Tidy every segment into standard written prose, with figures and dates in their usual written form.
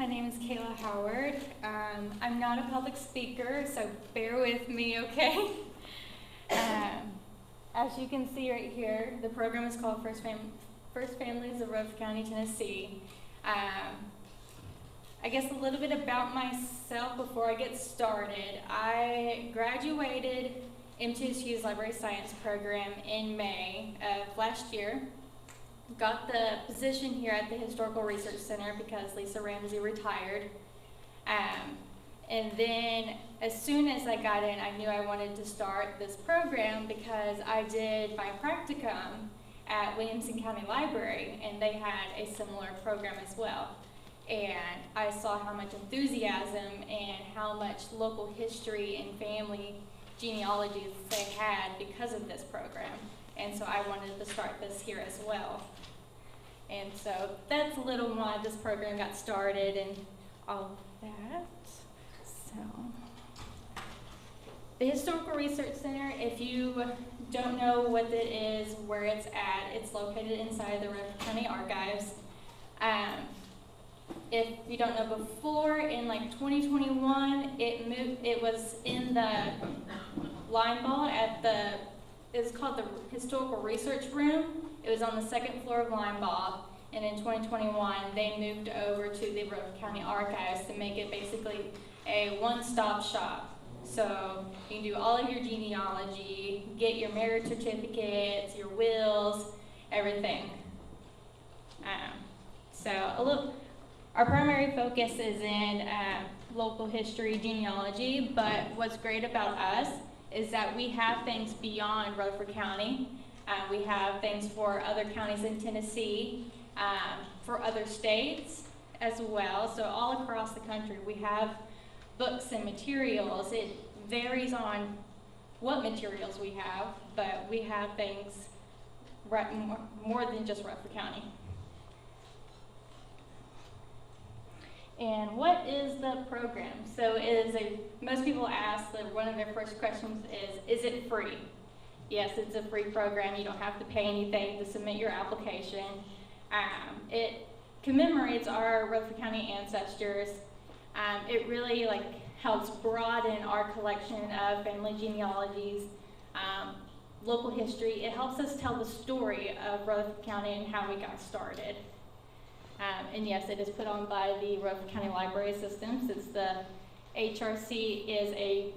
name is Kayla Howard. I'm not a public speaker, so bear with me, okay? As you can see right here, the program is called First Families of Rutherford County, Tennessee. I guess a little bit about myself before I get started. I graduated MTSU's Library Science program in May of last year. Got the position here at the Historical Research Center because Lisa Ramsey retired. And then as soon as I got in, I knew I wanted to start this program because I did my practicum at Williamson County Library, and they had a similar program as well. And I saw how much enthusiasm and how much local history and family genealogies they had because of this program. And so I wanted to start this here as well. And so that's a little why this program got started and all of that. So the Historical Research Center, if you don't know what it is, where it's at, it's located inside the Rutherford County Archives. If you don't know, before in like 2021, it was in the line ball at it's called the Historical Research Room. It was on the second floor of Linebaugh, and in 2021 they moved over to the Rutherford County Archives to make it basically a one-stop shop. So you can do all of your genealogy, get your marriage certificates, your wills, everything. Our primary focus is in local history, genealogy, but what's great about us is that we have things beyond Rutherford County. We have things for other counties in Tennessee, for other states as well. So all across the country, we have books and materials. It varies on what materials we have, but we have things more than just Rutherford County. And what is the program? So most people ask that one of their first questions is it free? Yes, it's a free program. You don't have to pay anything to submit your application. It commemorates our Rutherford County ancestors. It really helps broaden our collection of family genealogies, local history. It helps us tell the story of Rutherford County and how we got started. And yes, it is put on by the Rutherford County Library System, since the HRC is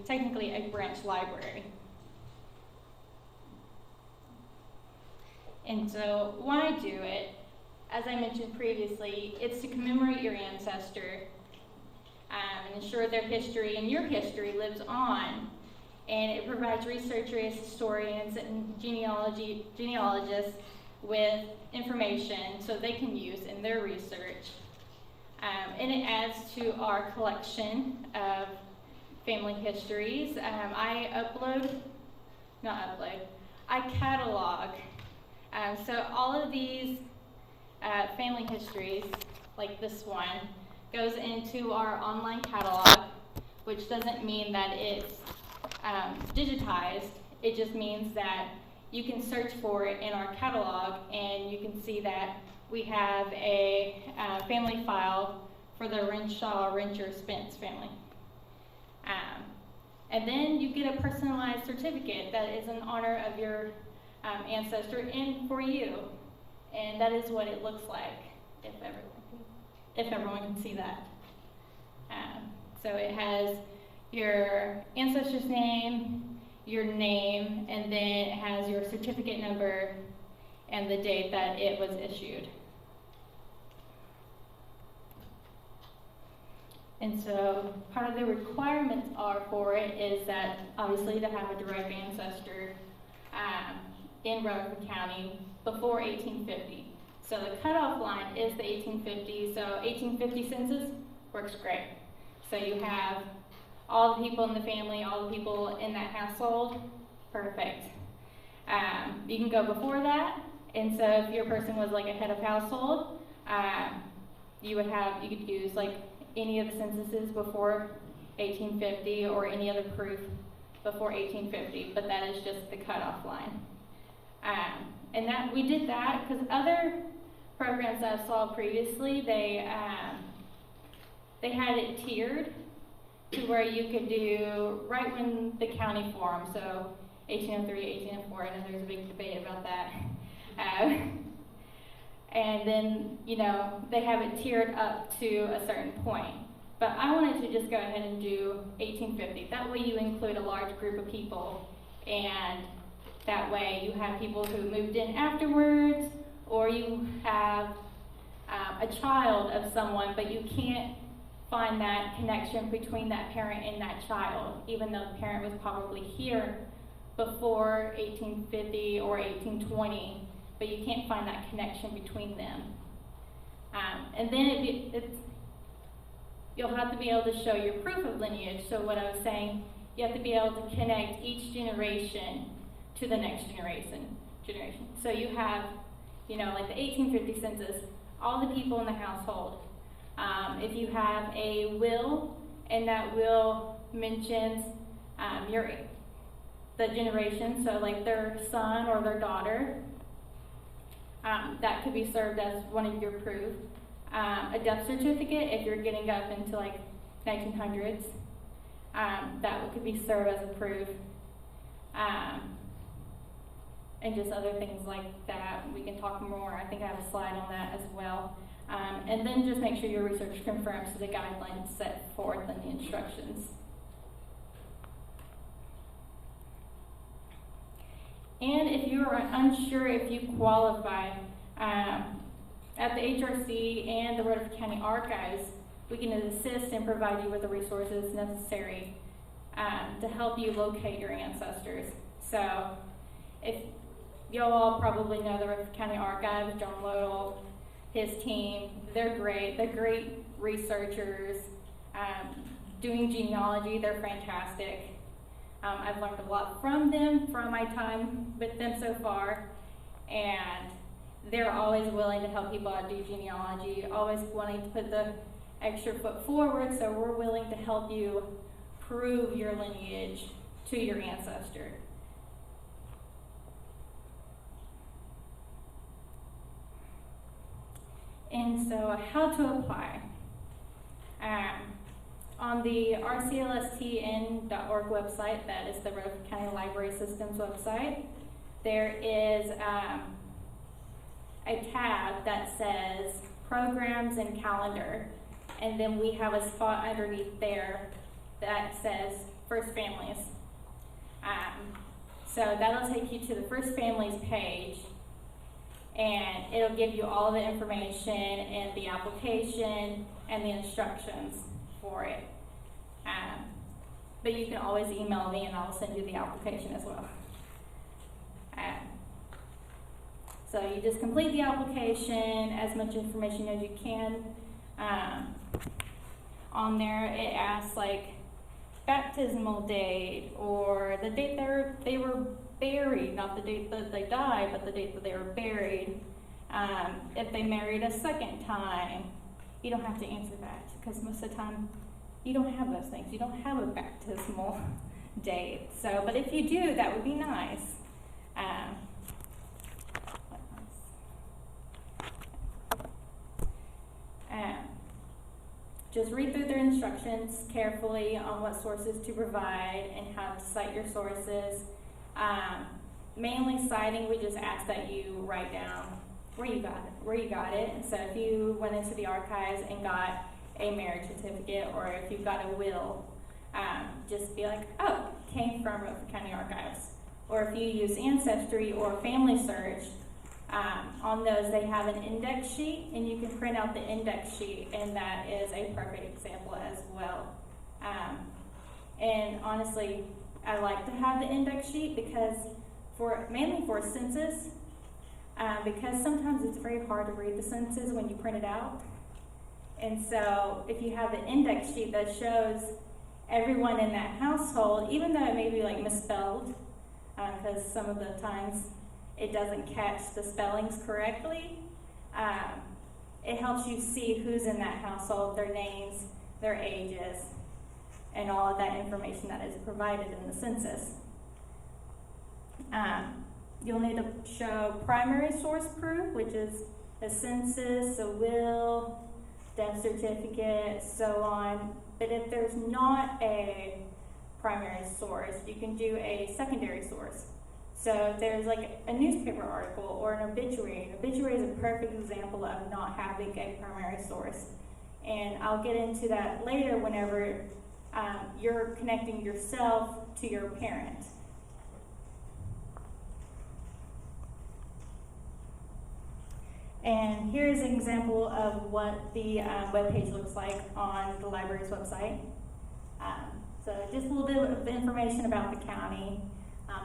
technically a branch library. And so why do it? As I mentioned previously, it's to commemorate your ancestor and ensure their history and your history lives on. And it provides researchers, historians, and genealogists with information so they can use in their research. And it adds to our collection of family histories. I catalog. So all of these family histories, like this one, goes into our online catalog, which doesn't mean that it's digitized. It just means that you can search for it in our catalog, and you can see that we have a family file for the Renshaw-Rencher-Spence family. And then you get a personalized certificate that is in honor of your ancestor and for you. And that is what it looks like, if everyone can see that. So it has your ancestor's name, your name, and then it has your certificate number and the date that it was issued. And so part of the requirements for it is that obviously to have a direct ancestor in Rutherford County before 1850. So the cutoff line is the 1850. So 1850 census works great. So you have all the people in the family, all the people in that household, perfect. You can go before that, and so if your person was like a head of household, you could use like any of the censuses before 1850 or any other proof before 1850, but that is just the cutoff line. And that we did that because other programs that I saw previously, they they had it tiered to where you could do right when the county formed, so 1803, 1804, I know there's a big debate about that. And then, you know, they have it tiered up to a certain point. But I wanted to just go ahead and do 1850. That way you include a large group of people, and that way you have people who moved in afterwards, or you have a child of someone, but you can't find that connection between that parent and that child, even though the parent was probably here before 1850 or 1820, but you can't find that connection between them. And then you'll have to be able to show your proof of lineage. So what I was saying, you have to be able to connect each generation to the next generation. So you have, you know, like the 1850 census, all the people in the household. If you have a will, and that will mentions the generation, so like their son or their daughter, that could be served as one of your proof. A death certificate, if you're getting up into like 1900s, that could be served as a proof. And just other things like that. We can talk more. I think I have a slide on that as well. And then just make sure your research confirms the guidelines set forth in the instructions. And if you are unsure if you qualify, at the HRC and the Rutherford County Archives, we can assist and provide you with the resources necessary to help you locate your ancestors. So if y'all all probably know the Rutherford County Archives, John Lodell, his team, they're great. They're great researchers doing genealogy. They're fantastic. I've learned a lot from them, from my time with them so far, and they're always willing to help people out do genealogy, always wanting to put the extra foot forward, so we're willing to help you prove your lineage to your ancestor. And so how to apply. On the rclstn.org website, that is the Rutherford County Library System's website, there is a tab that says Programs and Calendar, and then we have a spot underneath there that says First Families. So that'll take you to the First Families page, and it'll give you all the information and the application and the instructions for it. But you can always email me and I'll send you the application as well. So you just complete the application, as much information as you can. On there it asks like baptismal date, or the date they were buried, not the date that they died, but the date that they were buried. If they married a second time, you don't have to answer that, because most of the time you don't have those things. You don't have a baptismal date. So, but if you do, that would be nice. Just read through their instructions carefully on what sources to provide and how to cite your sources. Mainly citing, we just ask that you write down where you got it. And so if you went into the archives and got a marriage certificate, or if you've got a will, just be like, oh, came from Rutherford County Archives. Or if you use Ancestry or Family Search, on those they have an index sheet, and you can print out the index sheet, and that is a perfect example as well. And honestly, I like to have the index sheet because mainly for census, because sometimes it's very hard to read the census when you print it out. And so if you have the index sheet that shows everyone in that household, even though it may be like misspelled, because some of the times it doesn't catch the spellings correctly, it helps you see who's in that household, their names, their ages, and all of that information that is provided in the census. You'll need to show primary source proof, which is a census, a will, death certificate, so on. But if there's not a primary source, you can do a secondary source. So if there's like a newspaper article or an obituary is a perfect example of not having a primary source. And I'll get into that later whenever you're connecting yourself to your parent. And here's an example of what the webpage looks like on the library's website. So just a little bit of information about the county,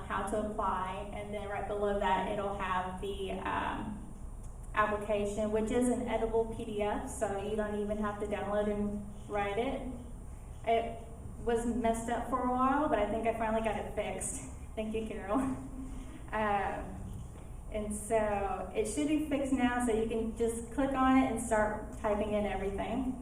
how to apply, and then right below that it'll have the application, which is an editable PDF, so you don't even have to download and write it. It was messed up for a while, but I think I finally got it fixed. Thank you, Carol. And so it should be fixed now, so you can just click on it and start typing in everything.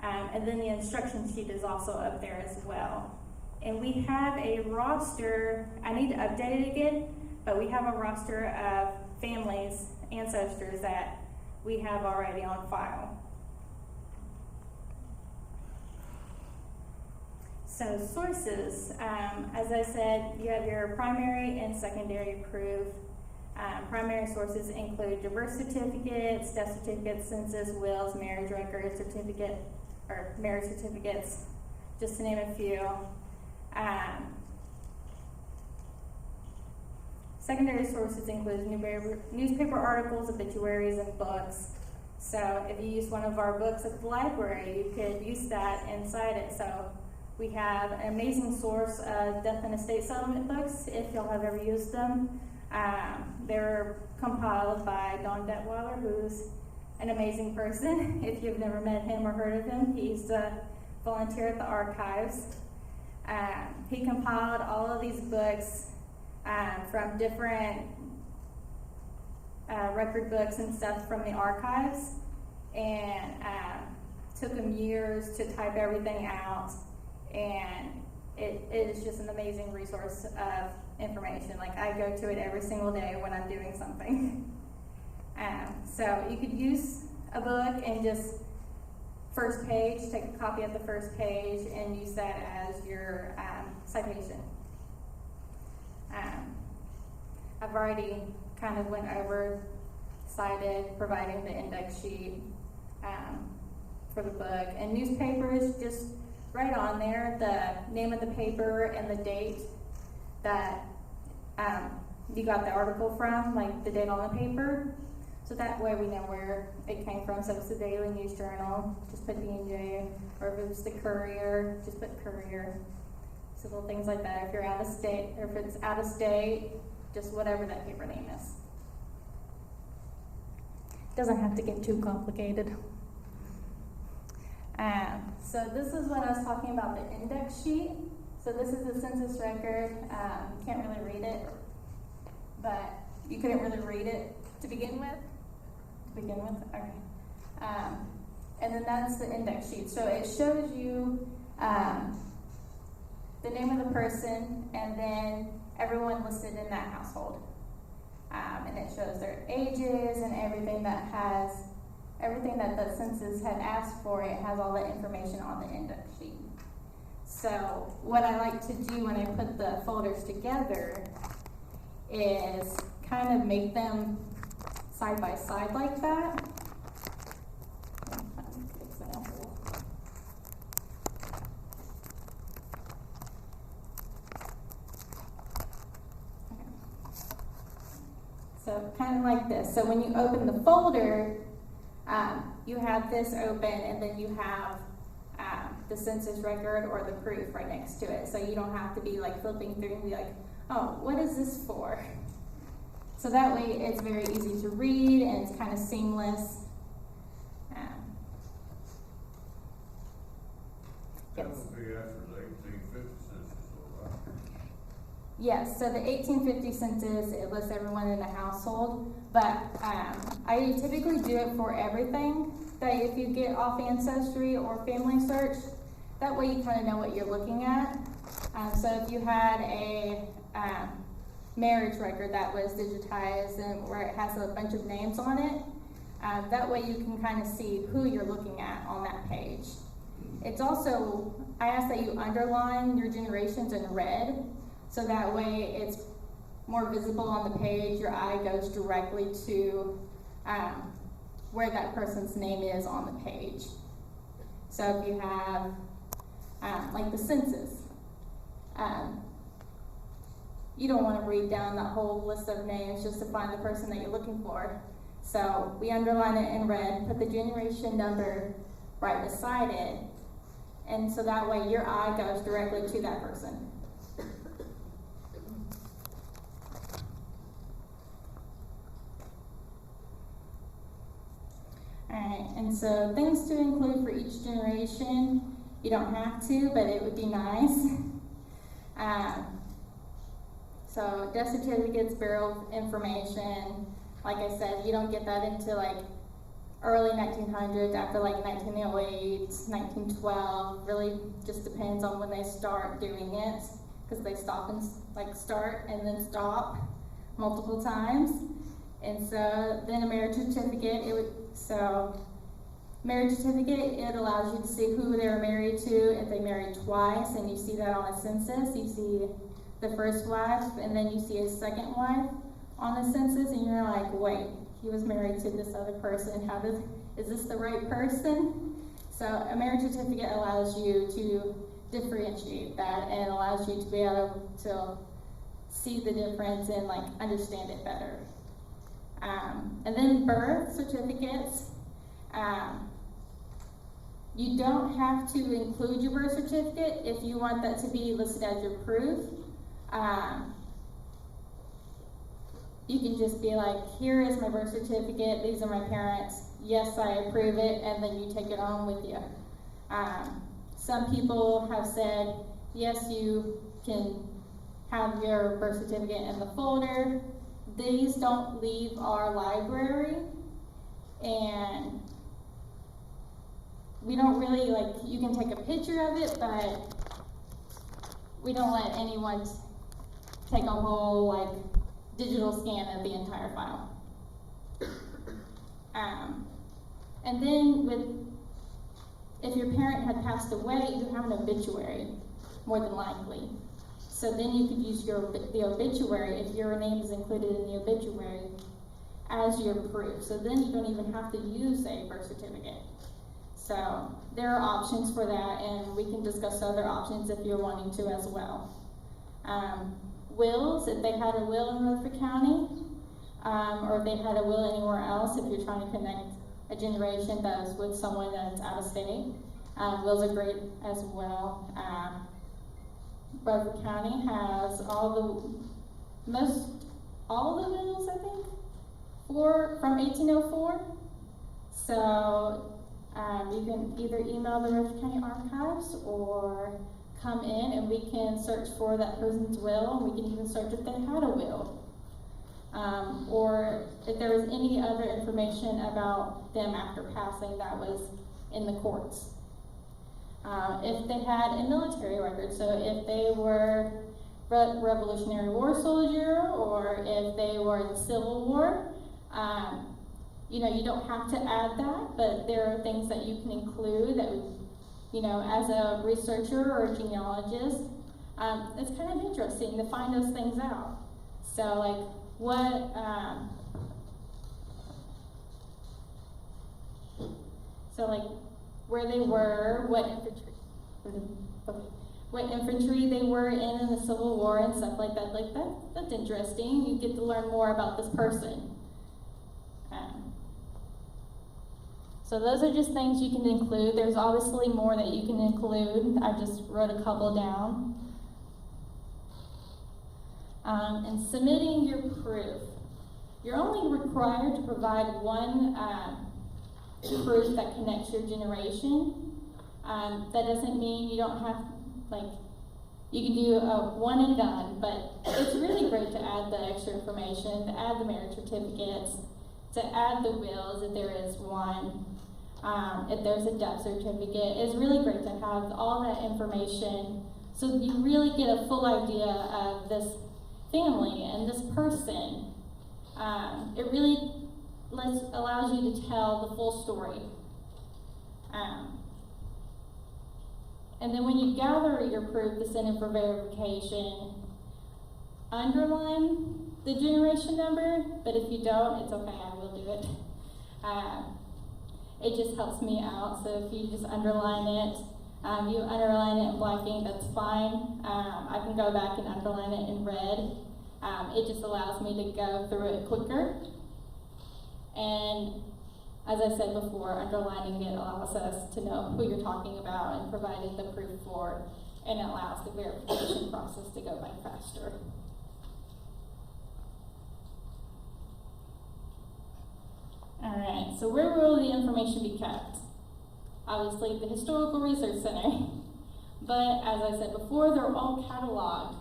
And then the instruction sheet is also up there as well. And we have a roster, I need to update it again, but we have a roster of families, ancestors that we have already on file. So sources, as I said, you have your primary and secondary proof. Primary sources include birth certificates, death certificates, census, wills, marriage records, marriage certificates, just to name a few. Secondary sources include newspaper articles, obituaries, and books. So if you use one of our books at the library, you could use that inside it. So we have an amazing source of death and estate settlement books, if y'all have ever used them. They're compiled by Don Detweiler, who's an amazing person. If you've never met him or heard of him, he's a volunteer at the archives. He compiled all of these books from different record books and stuff from the archives, and took him years to type everything out, and it is just an amazing resource of information. Like, I go to it every single day when I'm doing something. So you could use a book and just first page, take a copy of the first page and use that as your citation. I've already kind of went over cited, providing the index sheet for the book. And newspapers, just right on there, the name of the paper and the date that you got the article from, like the date on the paper. So that way we know where it came from. So if it's the Daily News Journal, just put D&J, or if it's the Courier, just put Courier. So little things like that. If you're out of state, or if it's out of state, just whatever that paper name is. Doesn't have to get too complicated. So this is what I was talking about, the index sheet. So this is the census record. Can't really read it, but you couldn't really read it to begin with. Okay. And then that's the index sheet. So it shows you the name of the person and then everyone listed in that household. And it shows their ages and everything that the census had asked for. It has all that information on the index sheet. So what I like to do when I put the folders together is kind of make them side by side like that. Example. So kind of like this. So when you open the folder, you have this open, and then you have the census record or the proof right next to it. So you don't have to be like flipping through and be like, oh, what is this for? So that way it's very easy to read and it's kind of seamless. Yes. Yes, so the 1850 census, it lists everyone in the household, but I typically do it for everything. That if you get off Ancestry or Family Search, that way you kind of know what you're looking at. So if you had a marriage record that was digitized and where it has a bunch of names on it, That way you can kind of see who you're looking at on that page. It's also, I ask that you underline your generations in red, so that way it's more visible on the page. Your eye goes directly to where that person's name is on the page. So if you have, like the census, you don't want to read down that whole list of names just to find the person that you're looking for. So we underline it in red, put the generation number right beside it, and so that way your eye goes directly to that person. Alright, and so things to include for each generation. You don't have to, but it would be nice. So death certificates, burial information. Like I said, you don't get that into like early 1900s, after like 1908, 1912. Really just depends on when they start doing it, because they stop and like start and then stop multiple times. And so then a marriage certificate, marriage certificate, it allows you to see who they were married to, if they married twice, and you see that on a census. You see the first wife, and then you see his second wife on the census, and you're like, wait, he was married to this other person. Is this the right person? So a marriage certificate allows you to differentiate that, and allows you to be able to see the difference and like understand it better. And then birth certificates. You don't have to include your birth certificate if you want that to be listed as your proof. You can just be like, here is my birth certificate, these are my parents, yes, I approve it, and then you take it on with you. Some people have said, yes, you can have your birth certificate in the folder. These don't leave our library, and we don't really, like, you can take a picture of it, but we don't let anyone take a whole, like, digital scan of the entire file. And then if your parent had passed away, you have an obituary, more than likely. So then you could use the obituary, if your name is included in the obituary, as your proof. So then you don't even have to use a birth certificate. So there are options for that, and we can discuss other options if you're wanting to as well. Wills, if they had a will in Rutherford County, or if they had a will anywhere else, if you're trying to connect a generation that is with someone that's out of state, wills are great as well. Rutherford County has all the wills, I think, from 1804. So you can either email the Rutherford County Archives or come in and we can search for that person's will, and we can even search if they had a will. Or if there was any other information about them after passing that was in the courts. If they had a military record, so if they were Revolutionary War soldier, or if they were in the Civil War, you don't have to add that, but there are things that you can include that, as a researcher or a genealogist, it's kind of interesting to find those things out. So, like, where they were, what infantry they were in the Civil War and stuff like that. That's interesting. You get to learn more about this person. So those are just things you can include. There's obviously more that you can include. I just wrote a couple down. And submitting your proof. You're only required to provide one proof that connects your generation. That doesn't mean you don't have, you can do a one and done, but it's really great to add the extra information, to add the marriage certificates, to add the wills if there is one, if there's a death certificate. It's really great to have all that information so you really get a full idea of this family and this person. It really allows you to tell the full story. And then when you gather your proof to send in for verification, underline the generation number, but if you don't, it's okay, I will do it. It just helps me out, so if you just underline it, you underline it in black ink, that's fine. I can go back and underline it in red. It just allows me to go through it quicker. And as I said before, underlining it allows us to know who you're talking about and providing the proof for, and it allows the verification process to go by faster. All right, so where will the information be kept? Obviously, the Historical Research Center. But as I said before, they're all cataloged.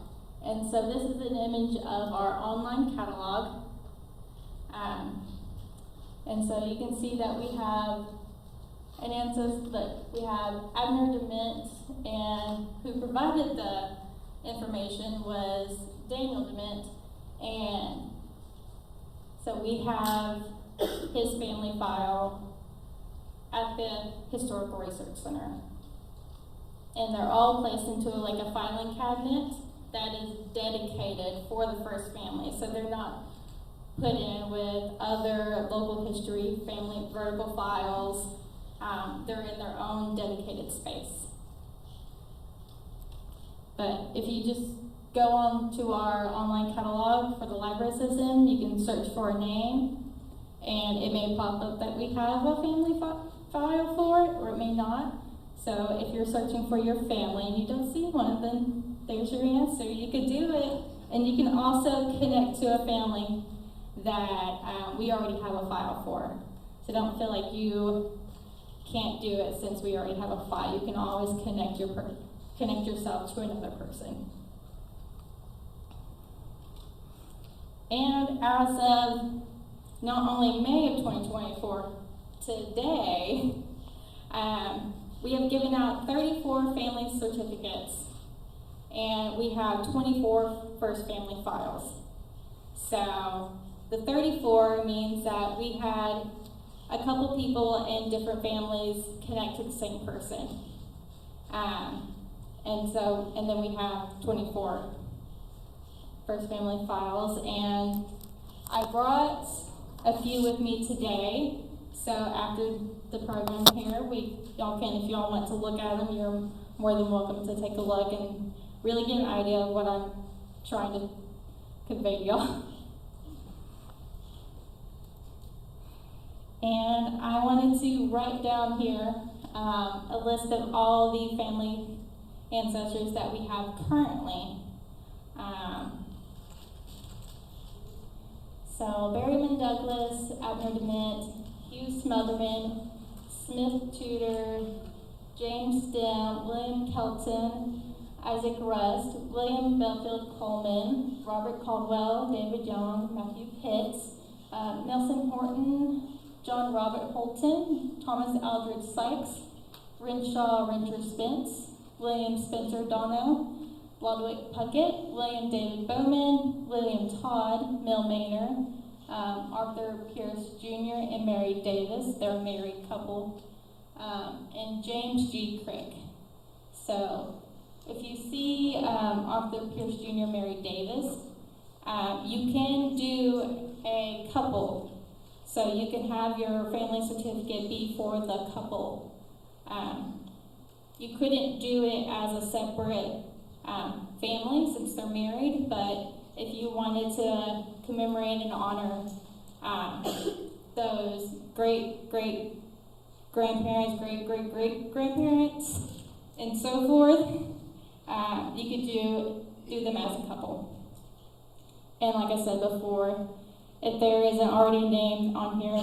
And so this is an image of our online catalog. And so you can see that we have an ancestor, that we have Abner DeMint, and who provided the information was Daniel DeMint. And so we have his family file at the Historical Research Center. And they're all placed into like a filing cabinet that is dedicated for the first family. So they're not put in with other local history, family vertical files. They're in their own dedicated space. But if you just go on to our online catalog for the library system, you can search for a name, and it may pop up that we have a family file for it, or it may not. So if you're searching for your family and you don't see one, then there's your answer. You could do it. And you can also connect to a family that we already have a file for. So don't feel like you can't do it since we already have a file. You can always connect yourself to another person. And as of not only May of 2024, today, we have given out 34 family certificates, and we have 24 first family files. So the 34 means that we had a couple people in different families connect to the same person. And then we have 24 first family files, and I brought a few with me today. So after the program here, y'all can, if y'all want to look at them, you're more than welcome to take a look and really get an idea of what I'm trying to convey to y'all. And I wanted to write down here a list of all the family ancestors that we have currently. So Berryman Douglas, Abner DeMint, Hugh Smotherman, Smith Tudor, James Stem, William Kelton, Isaac Rust, William Belfield Coleman, Robert Caldwell, David Young, Matthew Pitts, Nelson Horton, John Robert Holton, Thomas Aldridge Sykes, Renshaw Renter Spence, William Spencer Dono, Lodwick Puckett, William David Bowman, William Todd, Mill Maynard, Arthur Pierce Jr. and Mary Davis, they're a married couple, and James G. Crick. So if you see Arthur Pierce Jr., Mary Davis, you can do a couple. So you can have your family certificate be for the couple. You couldn't do it as a separate family since they're married, but if you wanted to commemorate and honor those great-great-grandparents, great-great-great-grandparents, and so forth, you could do them as a couple. And like I said before, if there isn't already a name on here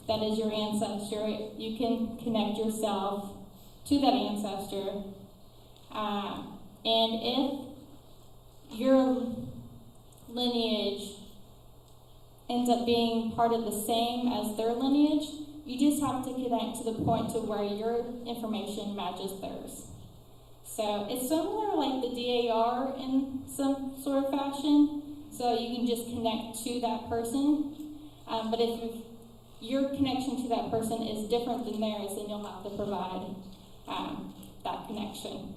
that is your ancestor, you can connect yourself to that ancestor. And if your lineage ends up being part of the same as their lineage, you just have to connect to the point to where your information matches theirs. So it's similar like the DAR in some sort of fashion. So you can just connect to that person. But if your connection to that person is different than theirs, then you'll have to provide that connection.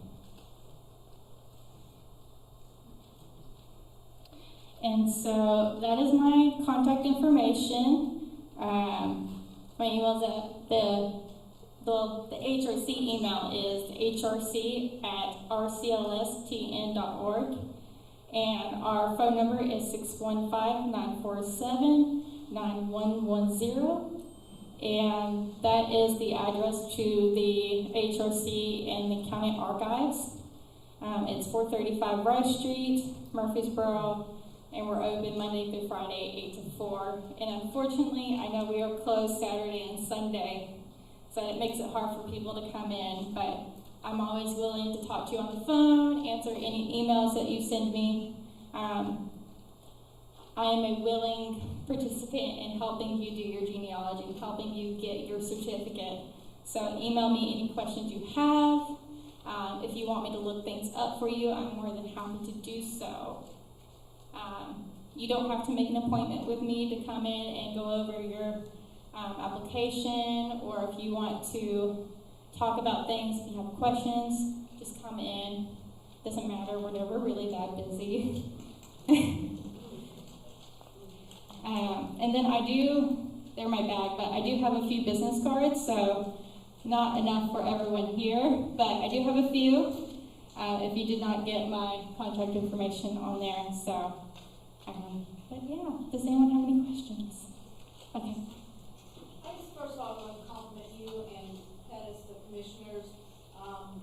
And so that is my contact information. My email is the HRC email is hrc@rclstn.org, and our phone number is 615-947-9110, and that is the address to the HRC and the county archives. It's 435 Rice Street, Murfreesboro, and we're open Monday through Friday, 8 to 4. And unfortunately, I know we are closed Saturday and Sunday, so it makes it hard for people to come in, but I'm always willing to talk to you on the phone, answer any emails that you send me. I am a willing participant in helping you do your genealogy, helping you get your certificate. So email me any questions you have. If you want me to look things up for you, I'm more than happy to do so. You don't have to make an appointment with me to come in and go over your application, or if you want to talk about things, if you have questions, just come in. Doesn't matter, we're never really that busy. And then they're my bag, but I do have a few business cards, so not enough for everyone here, but I do have a few if you did not get my contact information on there. So, but yeah, does anyone have any questions? Okay. I just first of all want to compliment you and Pettis, the commissioners, on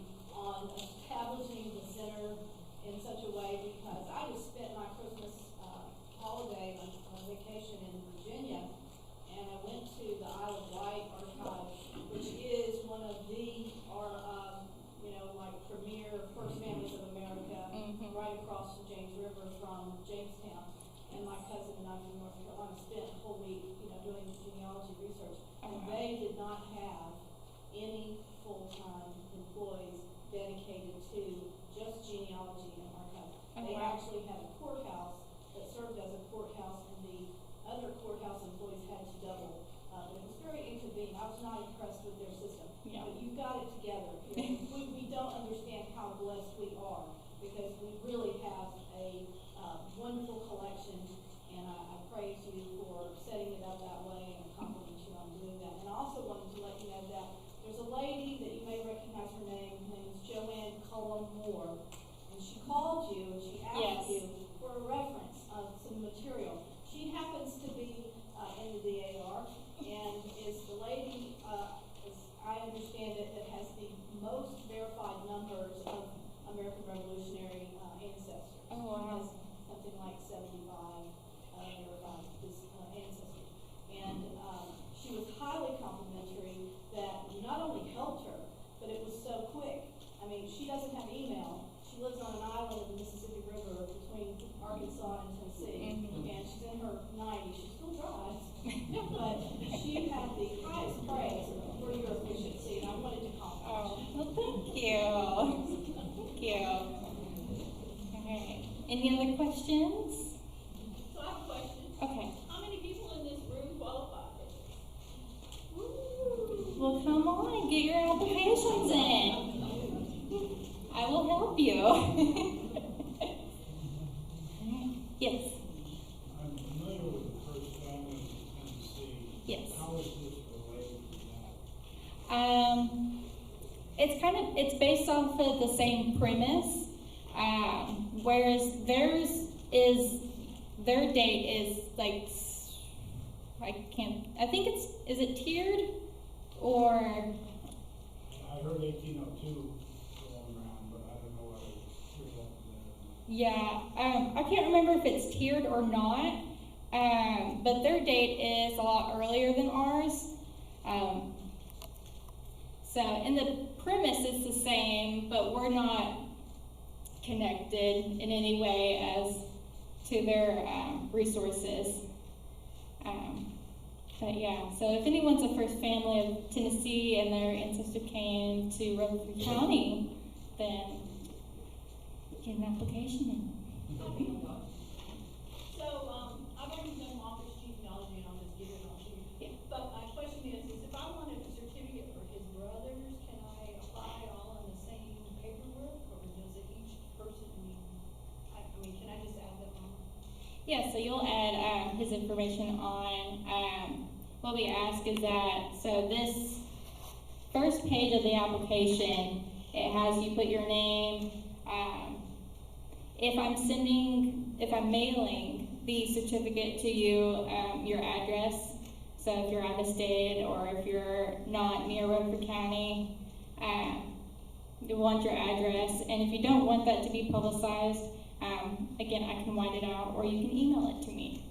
establishing the center in such a way, because I just spent my Christmas holiday on vacation in Virginia, and I went to the Isle of Wight Archive, which is one of the premier First Families of America, right across the James River from Jamestown. And my cousin and I from North Carolina spent a whole week, doing genealogy research, and they did not have any full-time employees dedicated to just genealogy and archives. They actually had a courthouse that served as a courthouse, and the other courthouse employees had to double. It was very inconvenient. I was not impressed with their system. Yeah. But you've got it together. We don't understand how blessed we are, because we really have a wonderful collection, and I praise you for setting it up that way, and compliment you on doing that. And I also wanted to let you know that there's a lady that you may recognize her name. Her name is Joanne Cullum Moore, and she called you and she asked you for a reference of some material. She happens to be in the DAR, and is the lady, as I understand it, that has the most verified numbers of American Revolutionary ancestors. Oh, wow. She has something like 75 verified ancestors. And she was highly complimentary that you not only helped her, but it was so quick. I mean, she doesn't have email. She lives on an island of the Mississippi River between Arkansas and Tennessee, and she's in her 90s. She still drives, but she had the highest praise for your efficiency, and I wanted to compliment you. Oh, well, thank you. Thank you. All right. Any other questions? So I have a question. Okay. How many people in this room qualify? Well, come on, get your applications in. I will help you. Yes. I'm familiar with the First Family in Tennessee. Yes. How is this related to that? It's based off of the same premise, whereas their date is like, I think is it tiered, or? I heard 1802 going around, but I don't know whether it's tiered up to that. Yeah, I can't remember if it's tiered or not, but their date is a lot earlier than ours. So, and the premise is the same, but we're not connected in any way as to their resources. But yeah, so if anyone's a first family of Tennessee and their ancestor came to Rutherford County, then get an application in. So, I've already done office genealogy, and I'll just his information on. What we ask is that, so this first page of the application, it has you put your name. If I'm mailing the certificate to you, your address. So if you're out of state or if you're not near Rutherford County, you want your address. And if you don't want that to be publicized, again, I can white it out or you can email it to me.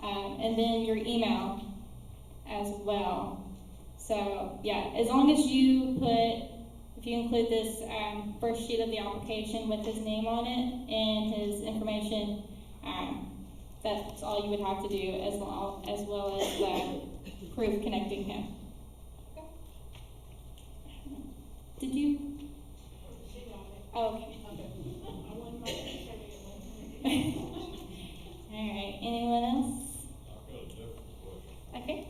And then your email as well. So yeah, as long as you if you include this first sheet of the application with his name on it and his information, that's all you would have to do as well as proof connecting him. Did you? Oh, okay. All right. Anyone else? I've got a different question. Okay.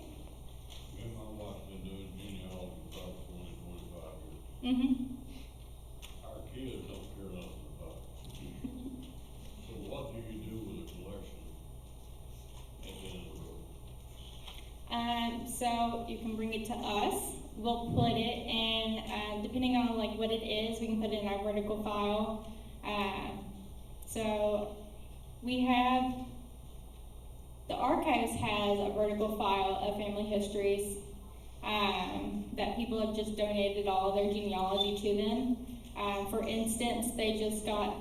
Me and my wife been doing genealogy for about 25 years. Mm-hmm. Our kids don't care nothing about it. So what do you do with a collection at the end of the road? So you can bring it to us. We'll put it in, depending on like what it is, we can put it in our vertical file. So we have, the archives has a vertical file of family histories that people have just donated all of their genealogy to them. For instance, they just got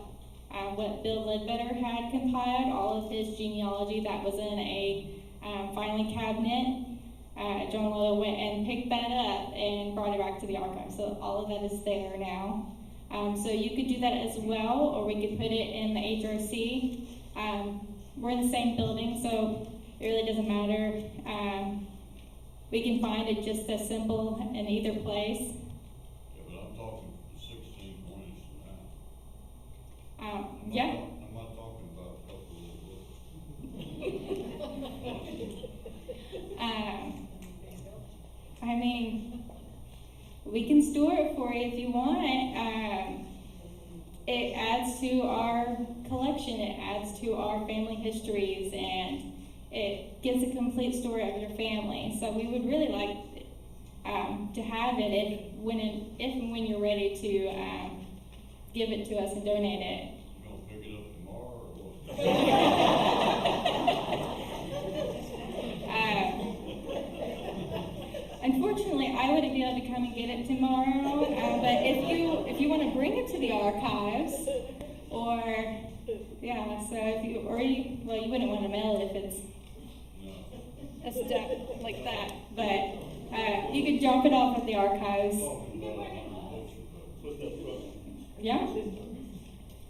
what Bill Ledbetter had compiled, all of his genealogy that was in a filing cabinet. John Lowe went and picked that up and brought it back to the archive. So all of that is there now. So you could do that as well, or we could put it in the HRC. We're in the same building, so it really doesn't matter. We can find it just as simple in either place. Yeah, but I'm talking 1620s to now. Yeah. I'm not talking about a couple of books. I mean, we can store it for you if you want. It adds to our collection, it adds to our family histories, and it gives a complete story of your family. So we would really like to have it if and when you're ready to give it to us and donate it. You gonna pick it up tomorrow or what? Unfortunately, I wouldn't be able to come and get it tomorrow. But if you want to bring it to the archives, or yeah, so you wouldn't want to mail it if it's a step like that. But you could drop it off at the archives. Yeah.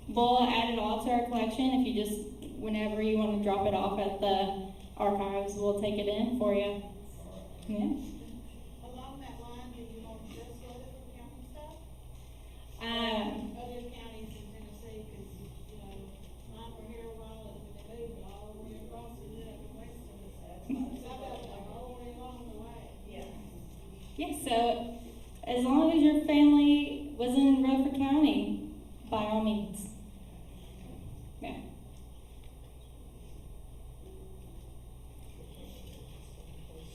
We'll add it all to our collection. If you just, whenever you want to drop it off at the archives, we'll take it in for you. Yeah. Along that line, do you want just Rutherford County stuff? Other counties in Tennessee, because, mine were here a while, and they moved all the way across and then up and west of us. So I got like all the way along the way. Yeah. Yeah, so as long as your family was in Rutherford County, by all means. Yeah.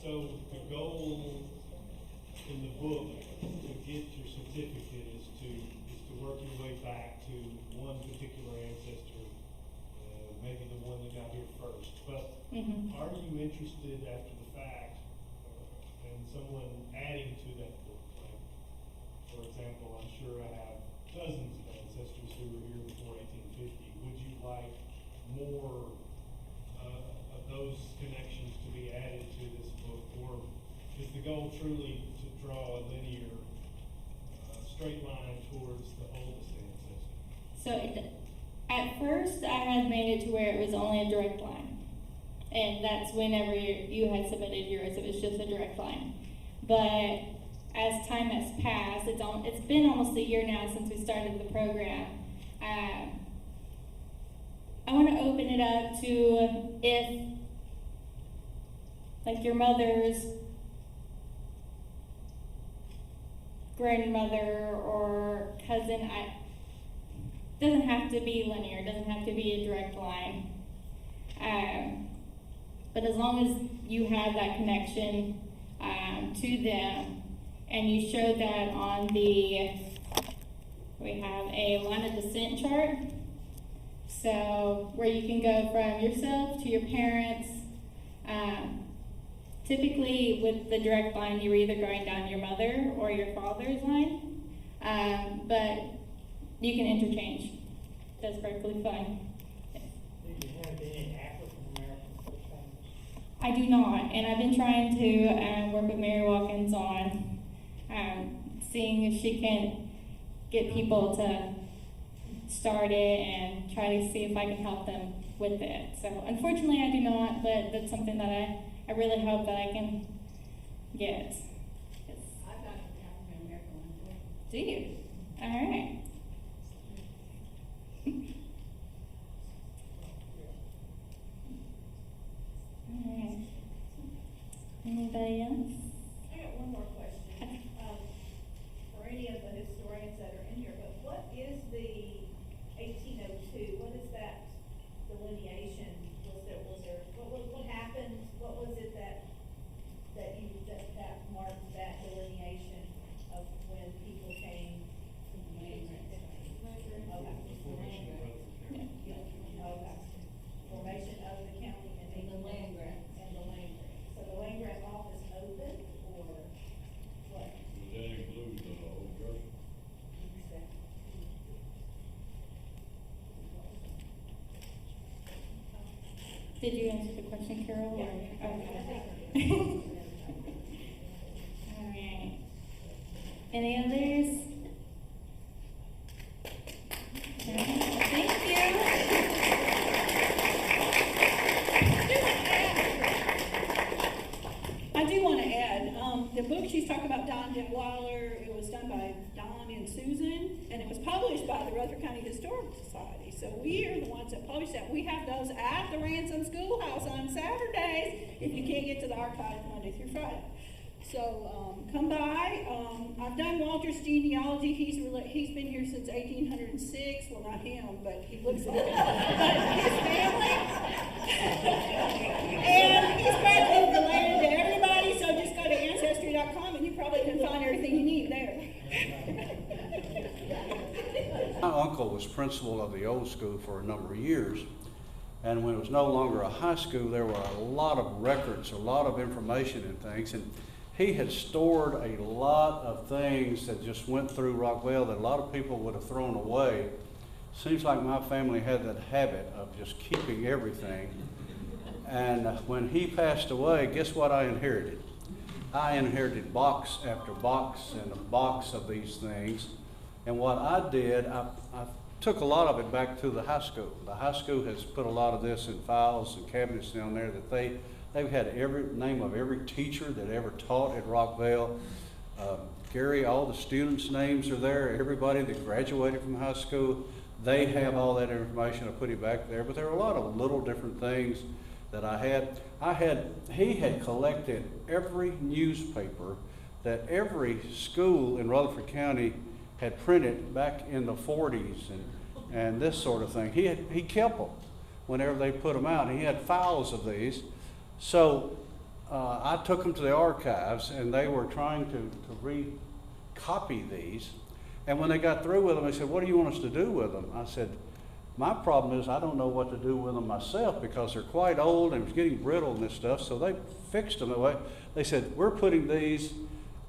So the goal in the book to get your certificate is to work your way back to one particular ancestor, maybe the one that got here first. But are you interested after the fact in someone adding to that book? Like, for example, I'm sure I have dozens of ancestors who were here before 1850. Would you like more of those connections to be added to this book, or is the goal truly to draw a linear, straight line towards the oldest ancestor? So at first I had made it to where it was only a direct line. And that's whenever you had submitted yours, it was just a direct line. But as time has passed, it's been almost a year now since we started the program. I want to open it up to if, like, your mother's grandmother or cousin, doesn't have to be linear, doesn't have to be a direct line. But as long as you have that connection to them, and you show that on the, we have a line of descent chart. So where you can go from yourself to your parents. Typically with the direct line, you're either going down your mother or your father's line, but you can interchange. That's perfectly fine. Do you have any African American first family? I do not, and I've been trying to work with Mary Watkins on seeing if she can get people to start it and try to see if I can help them with it. So unfortunately I do not, but that's something that I really hope that I can get. Yes. I've got an African American one. Do you? All right. All right. Anybody else? I got one more question, for any of the historians that are in here, but what is the 1802, what is that delineation? What happened, what was it that marked that delineation of when people came from the mainland? Formation of the county and the land grant. So the land grant office opened, or what? Would that include the Old Jersey? Did you answer the question, Carol? Or? Yeah. Okay. All right. Any others? All right. Thank you. I do want to add, the book she's talking about, Don Detweiler, it was done by Don and Susan, and it was published by the Rutherford County Historical Society. So we are the ones that published that. We have those at the Ransom Schoolhouse on Saturdays if you can't get to the archive Monday through Friday. So come by. I've done Walter's genealogy. He's been here since 1806. Well, not him, but he looks like it. But his family. And he's practically related to everybody, so just go to Ancestry.com and you probably can find everything you need there. My uncle was principal of the old school for a number of years, and when it was no longer a high school, there were a lot of records, a lot of information and things, and he had stored a lot of things that just went through Rockwell that a lot of people would have thrown away. Seems like my family had that habit of just keeping everything. And when he passed away, guess what I inherited? I inherited box after box and a box of these things. And what I did, I took a lot of it back to the high school. The high school has put a lot of this in files and cabinets down there that they've had every name of every teacher that ever taught at Rockville. Gary, all the students' names are there. Everybody that graduated from high school, they have all that information. I put it back there. But there are a lot of little different things that I had. He had collected every newspaper that every school in Rutherford County had printed back in the 40s and this sort of thing. He kept them whenever they put them out. He had files of these. So I took them to the archives, and they were trying to recopy these. And when they got through with them, they said, "What do you want us to do with them?" I said, "My problem is I don't know what to do with them myself because they're quite old and it's getting brittle and this stuff." So they fixed them that way. They said, "We're putting these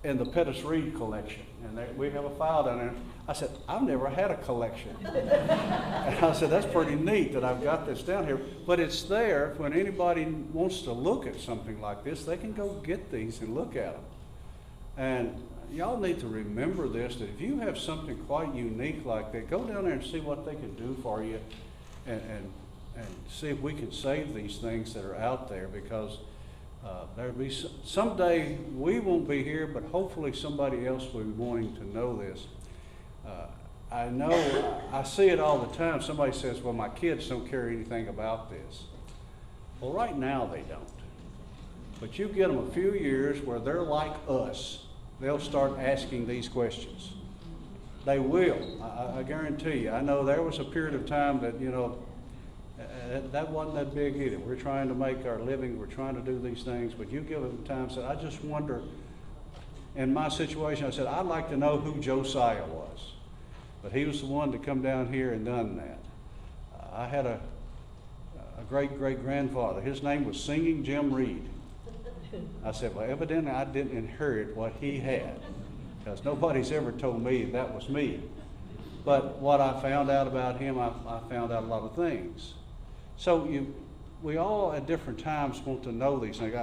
in the Pettis Reed collection, and we have a file down there." I said, "I've never had a collection." And I said, "That's pretty neat that I've got this down here." But it's there when anybody wants to look at something like this, they can go get these and look at them. And y'all need to remember this, that if you have something quite unique like that, go down there and see what they can do for you and see if we can save these things that are out there, because there'll be someday we won't be here, but hopefully somebody else will be wanting to know this. I know, I see it all the time. Somebody says, "Well, my kids don't care anything about this." Well, right now they don't. But you get them a few years where they're like us. They'll start asking these questions. They will, I guarantee you. I know there was a period of time that, that wasn't that big either. We're trying to make our living, we're trying to do these things, but you give them time, said, I just wonder, in my situation, I said, I'd like to know who Josiah was. But he was the one to come down here and done that. I had a great-great-grandfather. His name was Singing Jim Reed. I said, well, evidently I didn't inherit what he had, because nobody's ever told me that was me. But what I found out about him, I found out a lot of things. So we all at different times want to know these things.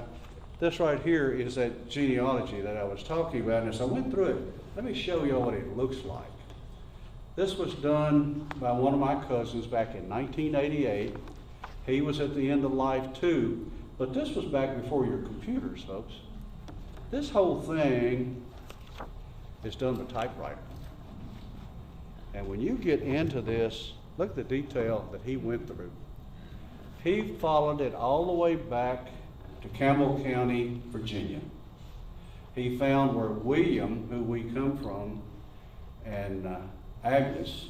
This right here is that genealogy that I was talking about, and as I went through it, let me show you what it looks like. This was done by one of my cousins back in 1988. He was at the end of life too, but this was back before your computers, folks. This whole thing is done with typewriter. And when you get into this, look at the detail that he went through. He followed it all the way back to Campbell County, Virginia. He found where William, who we come from, and Agnes,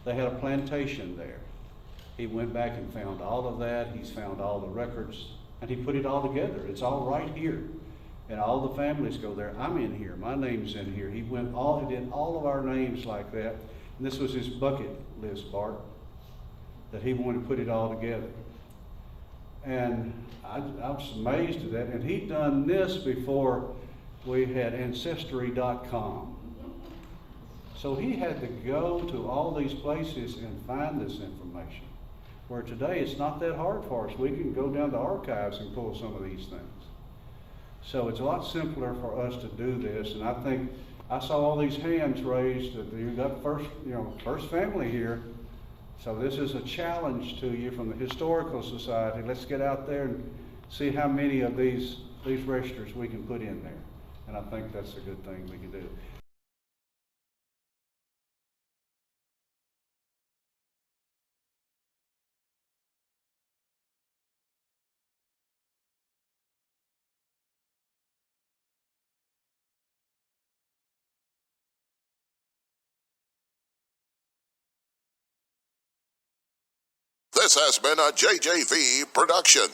they had a plantation there. He went back and found all of that. He's found all the records, and he put it all together. It's all right here. And all the families go there. I'm in here. My name's in here. He did all of our names like that. And this was his bucket list, Bart, that he wanted to put it all together. And I was amazed at that. And he'd done this before we had Ancestry.com. So he had to go to all these places and find this information. Where today it's not that hard for us. We can go down to archives and pull some of these things. So it's a lot simpler for us to do this. And I think I saw all these hands raised. You got first family here. So this is a challenge to you from the Historical Society. Let's get out there and see how many of these registers we can put in there. And I think that's a good thing we can do. This has been a JJV production.